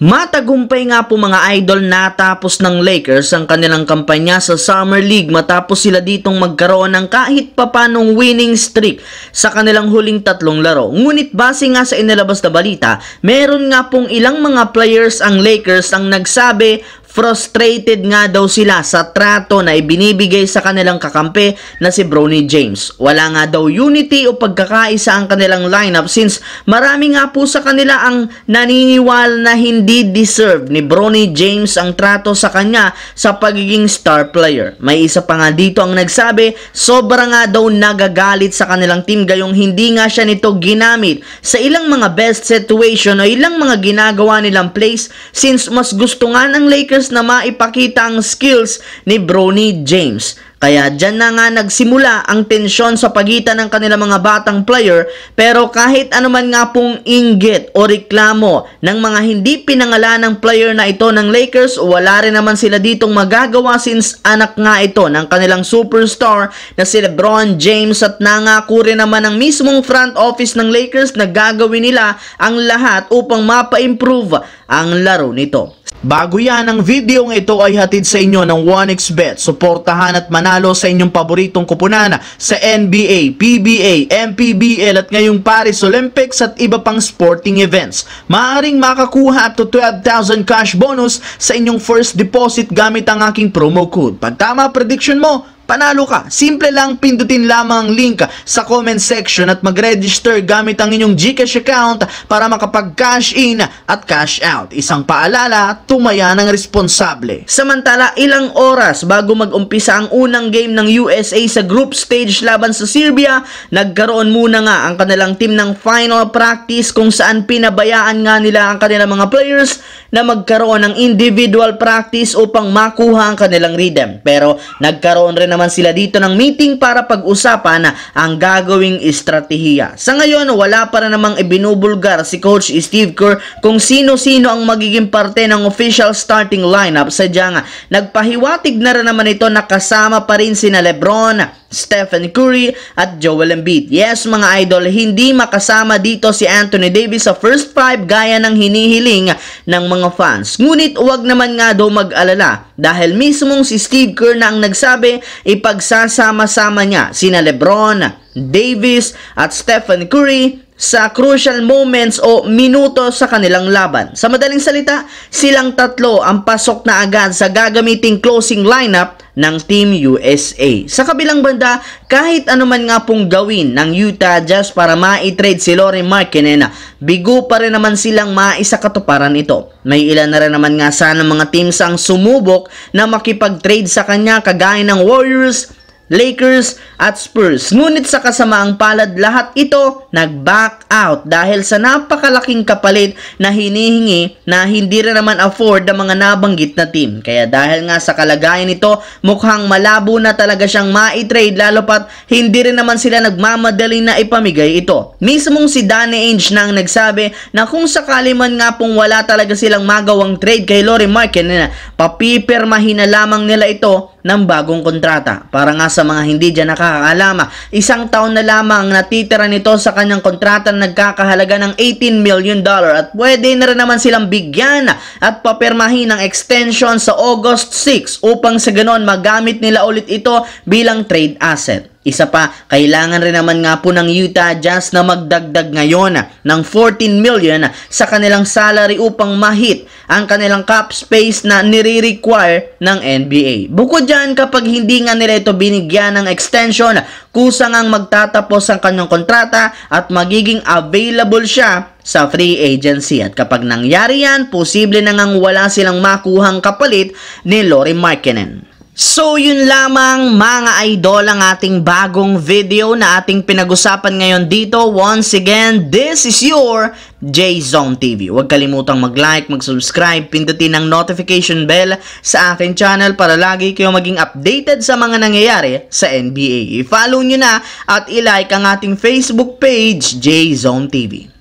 Matagumpay nga po mga idol, natapos ng Lakers ang kanilang kampanya sa Summer League matapos sila ditong magkaroon ng kahit papanong winning streak sa kanilang huling tatlong laro. Ngunit base nga sa inilabas na balita, meron nga pong ilang mga players ang Lakers ang nagsabi frustrated nga daw sila sa trato na ibinibigay sa kanilang kakampi na si Bronny James. Wala nga daw unity o pagkakaisa ang kanilang lineup since marami nga po sa kanila ang naniniwala na hindi deserve ni Bronny James ang trato sa kanya sa pagiging star player. May isa pa nga dito ang nagsabi, sobra nga daw nagagalit sa kanilang team gayong hindi nga siya nito ginamit sa ilang mga best situation o ilang mga ginagawa nilang plays since mas gusto nga ng Lakers na maipakita ang skills ni Bronny James. Kaya dyan na nga nagsimula ang tensyon sa pagitan ng kanilang mga batang player, pero kahit anuman nga pong inggit o reklamo ng mga hindi pinangalanang player na ito ng Lakers, wala rin naman sila ditong magagawa since anak nga ito ng kanilang superstar na si LeBron James at nangako rin naman ang mismong front office ng Lakers na gagawin nila ang lahat upang mapa-improve ang laro nito. Bago yan, ang video ng ito ay hatid sa inyo ng 1xBet. Suportahan at manalo sa inyong paboritong kupunan sa NBA, PBA, MPBL at ngayong Paris Olympics at iba pang sporting events. Maaaring makakuha up to 12,000 cash bonus sa inyong first deposit gamit ang aking promo code. Pag tama prediction mo, panalo ka. Simple lang, pindutin lamang ang link sa comment section at mag-register gamit ang inyong GCash account para makapag-cash in at cash out. Isang paalala, tumaya ng responsable. Samantala, ilang oras bago mag-umpisa ang unang game ng USA sa group stage laban sa Serbia, nagkaroon muna nga ang kanilang team ng final practice kung saan pinabayaan nga nila ang kanilang mga players na magkaroon ng individual practice upang makuha ang kanilang rhythm. Pero nagkaroon rin naman sila dito ng meeting para pag-usapan ang gagawing estratehiya. Sa ngayon, wala pa rin namang ibinubulgar si Coach Steve Kerr kung sino-sino ang magiging parte ng official starting lineup. Sadyang nagpahiwatig na rin naman ito na kasama pa rin sina LeBron, Stephen Curry at Joel Embiid. Yes mga idol, hindi makasama dito si Anthony Davis sa first 5 gaya ng hinihiling ng mga fans. Ngunit huwag naman nga daw mag-alala dahil mismong si Steve Kerr na ang nagsabi ipagsasama-sama niya sina LeBron, Davis at Stephen Curry sa crucial moments o minuto sa kanilang laban. Sa madaling salita, silang tatlo ang pasok na agad sa gagamiting closing lineup ng Team USA. Sa kabilang banda, kahit anuman nga pong gawin ng Utah Jazz para ma-trade si Lauri Markkanen, bigo pa rin naman silang maisakatuparan ito. May ilan na rin naman nga sana mga teams ang sumubok na makipag-trade sa kanya kagaya ng Warriors, Lakers at Spurs. Ngunit sa kasamaang palad, lahat ito nag-back out dahil sa napakalaking kapalit na hinihingi na hindi rin naman afford ang mga nabanggit na team. Kaya dahil nga sa kalagayan nito, mukhang malabo na talaga siyang ma-trade lalo pat hindi rin naman sila nagmamadali na ipamigay ito. Mismong si Danny Ainge na ang nagsabi na kung sakali man nga pong wala talaga silang magawang trade kay Lauri Markkanen, papipirmahin na lamang nila ito ng bagong kontrata. Para nga sa mga hindi dyan nakakaalama, 1 taon na lamang natitira nito sa kanyang kontrata na nagkakahalaga ng $18 million at pwede na rin naman silang bigyan at papirmahin ng extension sa August 6 upang sa ganon magamit nila ulit ito bilang trade asset. Isa pa, kailangan rin naman nga po ng Utah Jazz na magdagdag ngayon ng $14 million sa kanilang salary upang ma-hit ang kanilang cap space na nire-require ng NBA. Bukod dyan, kapag hindi nga nila ito binigyan ng extension, kusang ang magtatapos ang kanyang kontrata at magiging available siya sa free agency. At kapag nangyari yan, posible na ngang wala silang makuhang kapalit ni Lauri Markkanen. So yun lamang mga idol ang ating bagong video na ating pinag-usapan ngayon dito. Once again, this is your J-Zone TV. Huwag kalimutang mag-like, mag-subscribe, pindutin ang notification bell sa aking channel para lagi kayo maging updated sa mga nangyayari sa NBA. I-follow nyo na at i-like ang ating Facebook page, J-Zone TV.